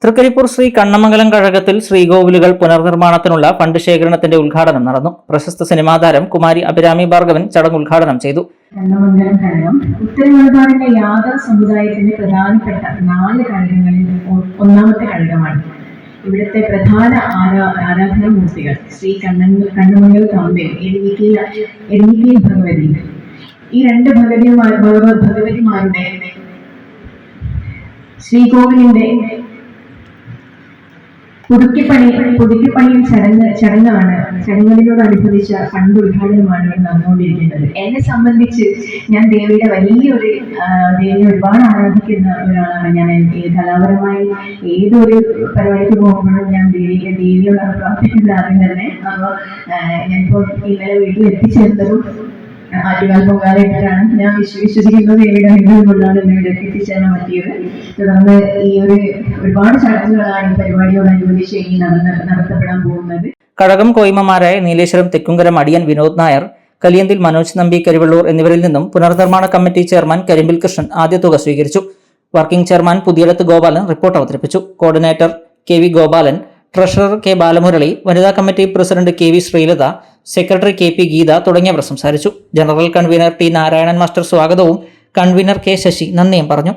Trikaripur Shri Kannamangalam കഴകത്തിൽ ശ്രീകോവിലുകൾ പുനർനിർമ്മാണത്തിനുള്ള fund ശേഖരണത്തിന്റെ ഉദ്ഘാടനം നടന്നു. പ്രശസ്ത സിനിമാ താരം കുമാരി അഭിരാമി ഭാർഗവൻ ചടങ്ങ് ഉദ്ഘാടനം ചെയ്തു. കണ്ണമംഗലം കഴകം ഉത്തര മലബാറിന്റെ യാദവ സമുദായത്തിന്റെ പ്രധാനപ്പെട്ട 4 കഴകങ്ങളിൽ ഒന്നാമത്തെ കഴകമാണ്. ഇവിടുത്തെ പ്രധാന ആരാധനാമൂർത്തികൾ ശ്രീ കണ്ണമംഗൽ തമ്പി, എരിഞ്ഞിക്കയിൽ ഭഗവതി. ഈ 2 ഭഗവതിമാരുടെ ശ്രീകോവിലിന്റെ പുതുക്കിപ്പണിയിൽ ചടങ്ങുകളിനോടനുബന്ധിച്ച ഫണ്ട് ഉദ്ഘാടനമാണ് ഇവിടെ നടന്നുകൊണ്ടിരിക്കുന്നത്. എന്നെ സംബന്ധിച്ച് ഞാൻ ദേവിയെ ഒരുപാട് ആരാധിക്കുന്ന ഒരാളാണ്. ഞാൻ കലാപരമായി ഏതൊരു പരിപാടിക്ക് പോകുമ്പോഴും ഞാൻ ദേവിയോടാണ് പ്രാർത്ഥിക്കുന്നത് ആദ്യം തന്നെ. അപ്പോൾ ഞാനിപ്പോ ഇന്നലെ വീട്ടിൽ എത്തിച്ചേർന്നതും ആറ്റുകാൽ പൊങ്കാലയിട്ടാണ്. ഞാൻ വിശ്വസിക്കുന്നത് ദേവിയുടെ അനുഗ്രഹം കൊണ്ടാണ് എന്നെ ഇവിടെ എത്തിച്ചേരാൻ പറ്റിയത്. തുടർന്ന് ഈ ഒരുപാട് ചടങ്ങുകളാണ് ഈ പരിപാടിയോടനുബന്ധിച്ച് ഇനി നടത്തപ്പെടാൻ പോകുന്നത്. കഴകം കോയ്മമാരായ നീലേശ്വരം തെക്കുംകര മടിയൻ വിനോദ് നായർ, കലിയന്തിൽ മനോജ് നമ്പി കരിവള്ളൂർ എന്നിവരിൽ നിന്നും പുനർനിർമ്മാണ കമ്മിറ്റി ചെയർമാൻ കരിമ്പിൽ കൃഷ്ണൻ ആദ്യ തുക സ്വീകരിച്ചു. Working chairman Puthiyadath Gopalan report അവതരിപ്പിച്ചു. Coordinator KV Gopalan, treasurer K Balamurali, വനിതാ committee president KV Sreelatha, secretary KP Geetha തുടങ്ങിയവർ സംസാരിച്ചു. General convener T Narayanan master സ്വാഗതവും കൺവീനർ K ശശി നന്ദിയും പറഞ്ഞു.